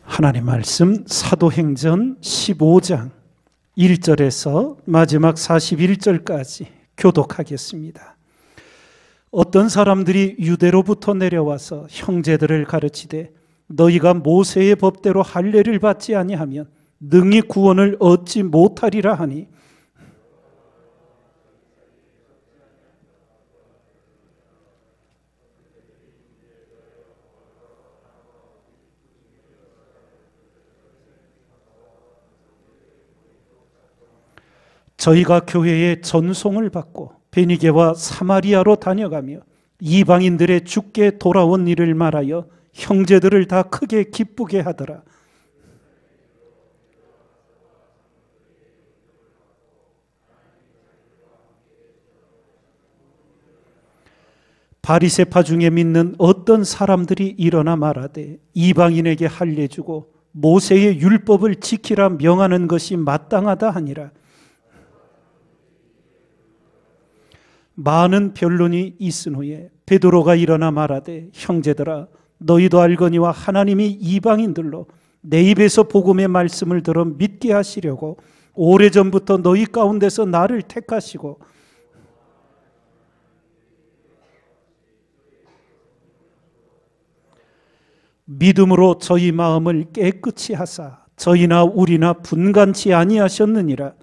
하나님 말씀 사도행전 15장 1절에서 마지막 41절까지 교독하겠습니다. 어떤 사람들이 유대로부터 내려와서 형제들을 가르치되 너희가 모세의 법대로 할례를 받지 아니하면 능히 구원을 얻지 못하리라 하니 저희가 교회에 전송을 받고 베니게와 사마리아로 다녀가며 이방인들의 주께 돌아온 일을 말하여 형제들을 다 크게 기쁘게 하더라. 바리새파 중에 믿는 어떤 사람들이 일어나 말하되 이방인에게 할례 주고 모세의 율법을 지키라 명하는 것이 마땅하다 하니라. 많은 변론이 있은 후에 베드로가 일어나 말하되 형제들아 너희도 알거니와 하나님이 이방인들로 내 입에서 복음의 말씀을 들어 믿게 하시려고 오래전부터 너희 가운데서 나를 택하시고 믿음으로 저희 마음을 깨끗이 하사 저희나 우리나 분간치 아니하셨느니라.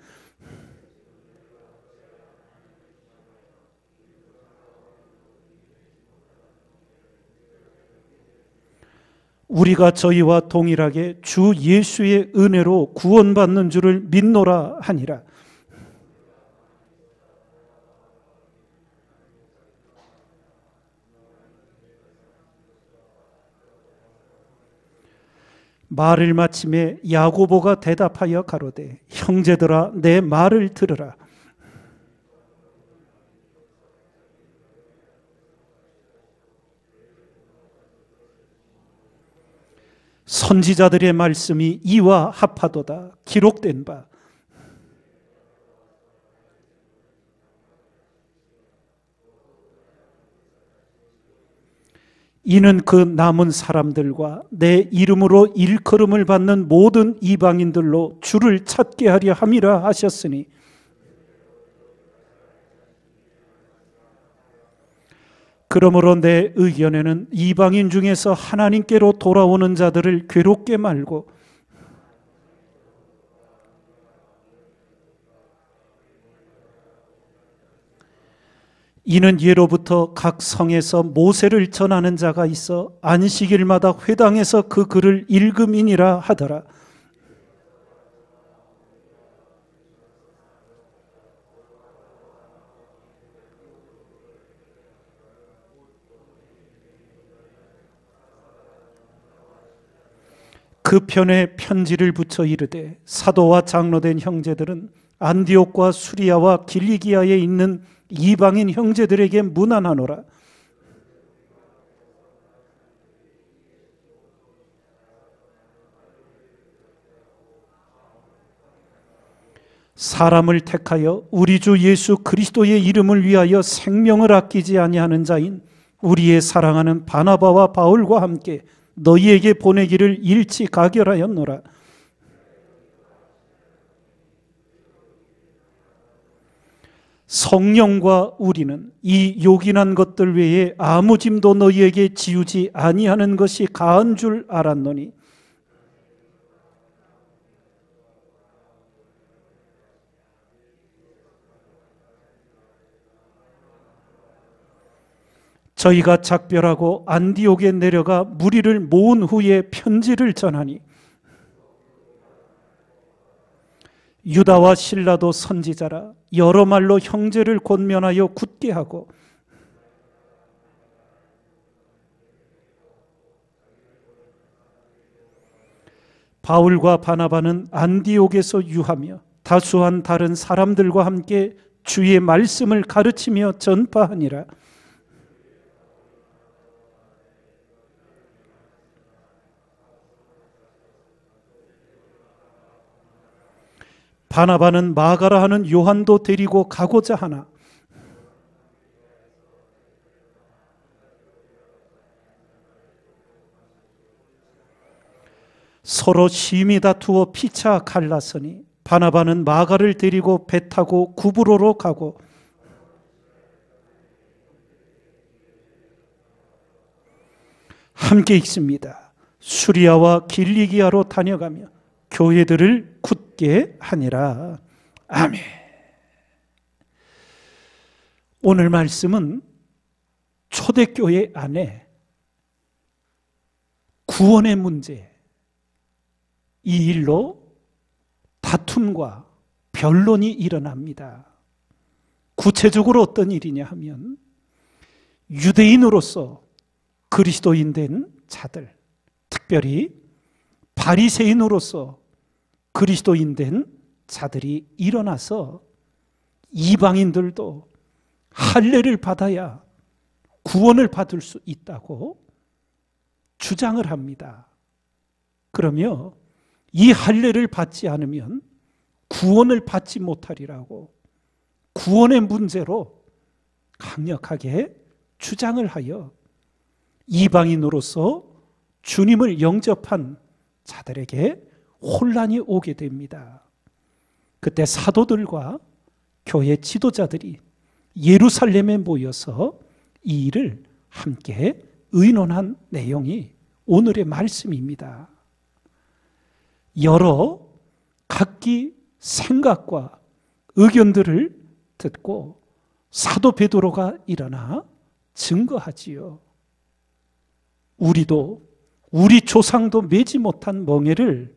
우리가 저희와 동일하게 주 예수의 은혜로 구원받는 줄을 믿노라 하니라. 말을 마침에 야고보가 대답하여 가로되 형제들아 내 말을 들으라. 선지자들의 말씀이 이와 합하도다. 기록된 바 이는 그 남은 사람들과 내 이름으로 일컬음을 받는 모든 이방인들로 주를 찾게 하려 함이라 하셨으니 그러므로 내 의견에는 이방인 중에서 하나님께로 돌아오는 자들을 괴롭게 말고 이는 예로부터 각 성에서 모세를 전하는 자가 있어 안식일마다 회당에서 그 글을 읽음이니라 하더라. 그 편에 편지를 붙여 이르되 사도와 장로된 형제들은 안디옥과 수리아와 길리기아에 있는 이방인 형제들에게 문안하노라. 사람을 택하여 우리 주 예수 그리스도의 이름을 위하여 생명을 아끼지 아니하는 자인 우리의 사랑하는 바나바와 바울과 함께 너희에게 보내기를 일치 가결하였노라. 성령과 우리는 이 요긴한 것들 외에 아무 짐도 너희에게 지우지 아니하는 것이 가한 줄 알았노니 저희가 작별하고 안디옥에 내려가 무리를 모은 후에 편지를 전하니 유다와 실라도 선지자라 여러 말로 형제를 권면하여 굳게 하고 바울과 바나바는 안디옥에서 유하며 다수한 다른 사람들과 함께 주의 말씀을 가르치며 전파하니라. 바나바는 마가라 하는 요한도 데리고 가고자 하나 서로 심히 다투어 피차 갈랐으니 바나바는 마가를 데리고 배 타고 구브로로 가고 함께 있습니다. 수리아와 길리기아로 다녀가며 교회들을 굳게 하니라. 아멘. 오늘 말씀은 초대교회 안에 구원의 문제, 이 일로 다툼과 변론이 일어납니다. 구체적으로 어떤 일이냐 하면 유대인으로서 그리스도인 된 자들, 특별히 바리새인으로서 그리스도인 된 자들이 일어나서 이방인들도 할례를 받아야 구원을 받을 수 있다고 주장을 합니다. 그러며 이 할례를 받지 않으면 구원을 받지 못하리라고 구원의 문제로 강력하게 주장을 하여 이방인으로서 주님을 영접한 자들에게 혼란이 오게 됩니다. 그때 사도들과 교회 지도자들이 예루살렘에 모여서 이 일을 함께 의논한 내용이 오늘의 말씀입니다. 여러 각기 생각과 의견들을 듣고 사도 베드로가 일어나 증거하지요. 우리도 우리 조상도 매지 못한 멍에를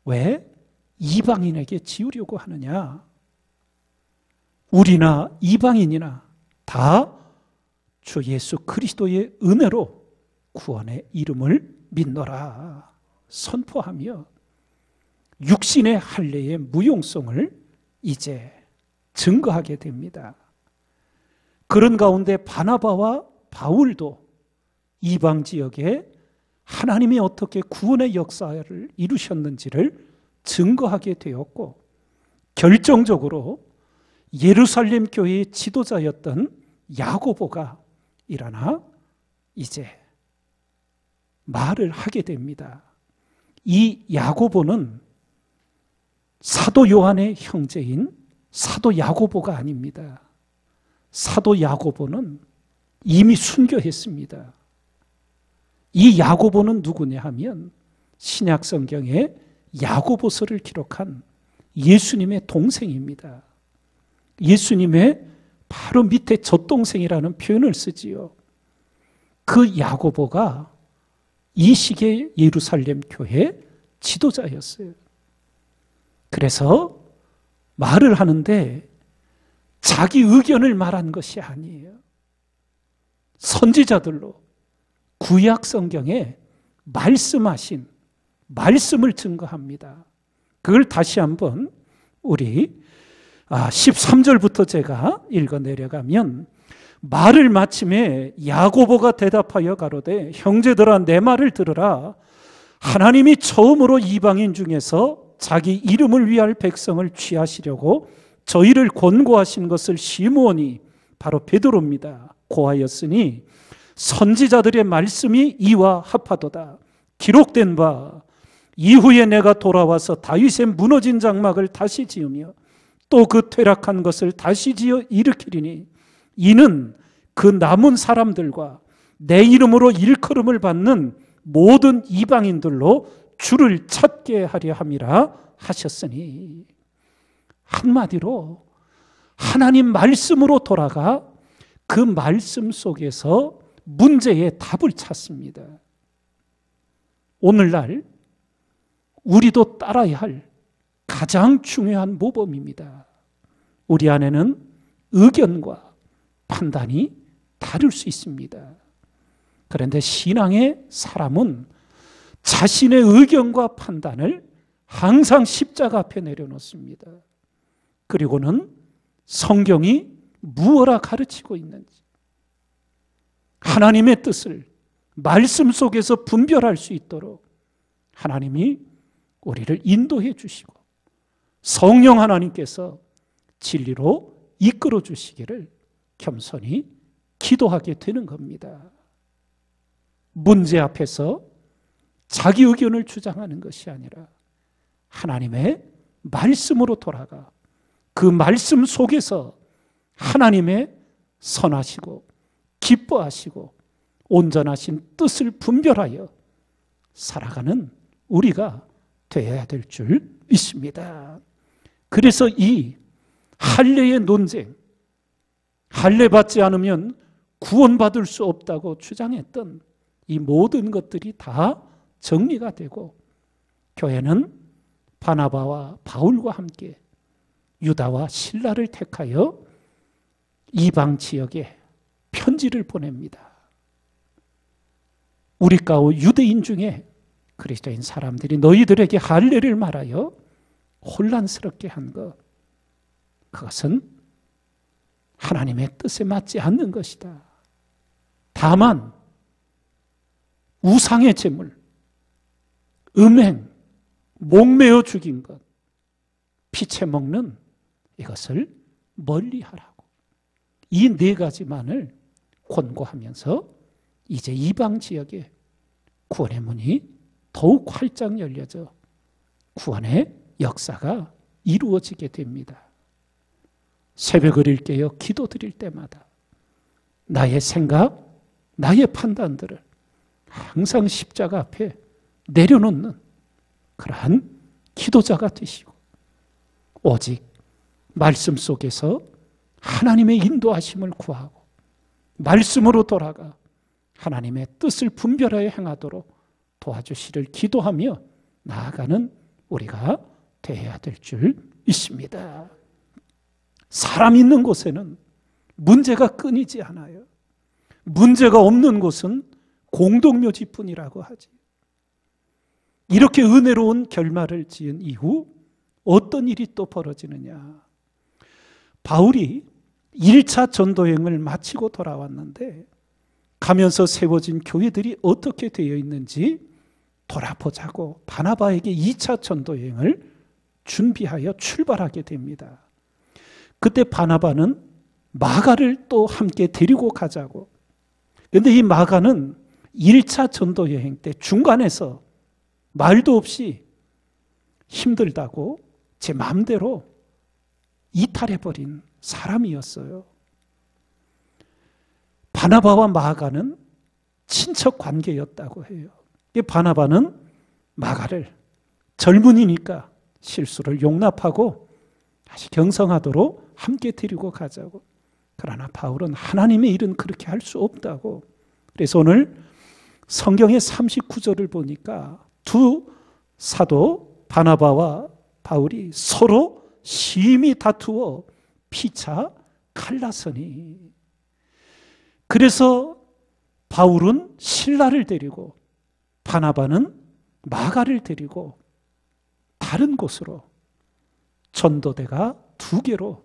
왜 이방인에게 지우려고 하느냐? 우리나 이방인이나 다 주 예수 그리스도의 은혜로 구원의 이름을 믿노라 선포하며 육신의 할례의 무용성을 이제 증거하게 됩니다. 그런 가운데 바나바와 바울도 이방 지역에 하나님이 어떻게 구원의 역사를 이루셨는지를 증거하게 되었고, 결정적으로 예루살렘 교회의 지도자였던 야고보가 일어나 이제 말을 하게 됩니다. 이 야고보는 사도 요한의 형제인 사도 야고보가 아닙니다. 사도 야고보는 이미 순교했습니다. 이 야고보는 누구냐 하면 신약 성경에 야고보서를 기록한 예수님의 동생입니다. 예수님의 바로 밑에 젖동생이라는 표현을 쓰지요. 그 야고보가 이 시기의 예루살렘 교회 지도자였어요. 그래서 말을 하는데 자기 의견을 말한 것이 아니에요. 선지자들로 구약 성경에 말씀하신 말씀을 증거합니다. 그걸 다시 한번 우리 13절부터 제가 읽어 내려가면, 말을 마침에 야고보가 대답하여 가로되 형제들아 내 말을 들으라. 하나님이 처음으로 이방인 중에서 자기 이름을 위할 백성을 취하시려고 저희를 권고하신 것을 시므온이 바로 베드로입니다. 고하였으니 선지자들의 말씀이 이와 합하도다. 기록된 바 이후에 내가 돌아와서 다윗의 무너진 장막을 다시 지으며 또 그 퇴락한 것을 다시 지어 일으키리니 이는 그 남은 사람들과 내 이름으로 일컬음을 받는 모든 이방인들로 주를 찾게 하려 함이라 하셨으니, 한마디로 하나님 말씀으로 돌아가 그 말씀 속에서 문제의 답을 찾습니다. 오늘날 우리도 따라야 할 가장 중요한 모범입니다. 우리 안에는 의견과 판단이 다를 수 있습니다. 그런데 신앙의 사람은 자신의 의견과 판단을 항상 십자가 앞에 내려놓습니다. 그리고는 성경이 무엇라 가르치고 있는지, 하나님의 뜻을 말씀 속에서 분별할 수 있도록 하나님이 우리를 인도해 주시고 성령 하나님께서 진리로 이끌어 주시기를 겸손히 기도하게 되는 겁니다. 문제 앞에서 자기 의견을 주장하는 것이 아니라 하나님의 말씀으로 돌아가 그 말씀 속에서 하나님의 선하시고 기뻐하시고 온전하신 뜻을 분별하여 살아가는 우리가 되어야 될 줄 믿습니다. 그래서 이 할례의 논쟁, 할례 받지 않으면 구원받을 수 없다고 주장했던 이 모든 것들이 다 정리가 되고 교회는 바나바와 바울과 함께 유다와 실라를 택하여 이방 지역에 편지를 보냅니다. 우리 가운데 유대인 중에 그리스도인 사람들이 너희들에게 할례를 말하여 혼란스럽게 한 것, 그것은 하나님의 뜻에 맞지 않는 것이다. 다만 우상의 제물, 음행, 목매어 죽인 것, 피채 먹는 이것을 멀리하라고 이 네 가지만을 권고하면서 이제 이방 지역에 구원의 문이 더욱 활짝 열려져 구원의 역사가 이루어지게 됩니다. 새벽을 일깨어 기도드릴 때마다 나의 생각, 나의 판단들을 항상 십자가 앞에 내려놓는 그러한 기도자가 되시고 오직 말씀 속에서 하나님의 인도하심을 구하고 말씀으로 돌아가 하나님의 뜻을 분별하여 행하도록 도와주시를 기도하며 나아가는 우리가 되어야 될 줄 믿습니다. 사람 있는 곳에는 문제가 끊이지 않아요. 문제가 없는 곳은 공동묘지뿐이라고 하지. 이렇게 은혜로운 결말을 지은 이후 어떤 일이 또 벌어지느냐. 바울이 1차 전도여행을 마치고 돌아왔는데 가면서 세워진 교회들이 어떻게 되어 있는지 돌아보자고 바나바에게 2차 전도여행을 준비하여 출발하게 됩니다. 그때 바나바는 마가를 또 함께 데리고 가자고. 그런데 이 마가는 1차 전도여행 때 중간에서 말도 없이 힘들다고 제 마음대로 이탈해버린 사람이었어요. 바나바와 마가는 친척 관계였다고 해요. 바나바는 마가를 젊은이니까 실수를 용납하고 다시 경성하도록 함께 데리고 가자고. 그러나 바울은 하나님의 일은 그렇게 할 수 없다고. 그래서 오늘 성경의 39절을 보니까 두 사도 바나바와 바울이 서로 심히 다투어 피차 갈라서니. 그래서 바울은 실라를 데리고 바나바는 마가를 데리고 다른 곳으로 전도대가 두 개로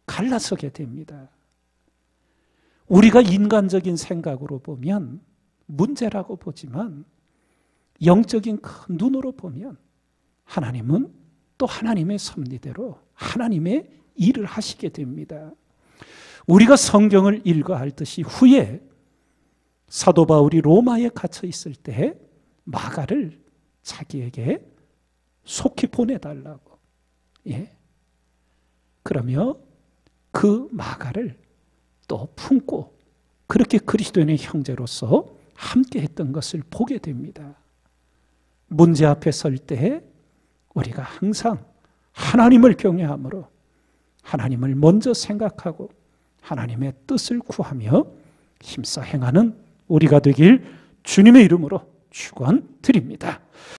갈라서게 됩니다. 우리가 인간적인 생각으로 보면 문제라고 보지만 영적인 큰 눈으로 보면 하나님은 또 하나님의 섭리대로 하나님의 일을 하시게 됩니다. 우리가 성경을 읽어 알듯이 후에 사도 바울이 로마에 갇혀 있을 때 마가를 자기에게 속히 보내달라고. 예. 그러며 그 마가를 또 품고 그렇게 그리스도인의 형제로서 함께 했던 것을 보게 됩니다. 문제 앞에 설 때 우리가 항상 하나님을 경외함으로 하나님을 먼저 생각하고 하나님의 뜻을 구하며 힘써 행하는 우리가 되길 주님의 이름으로 축원드립니다.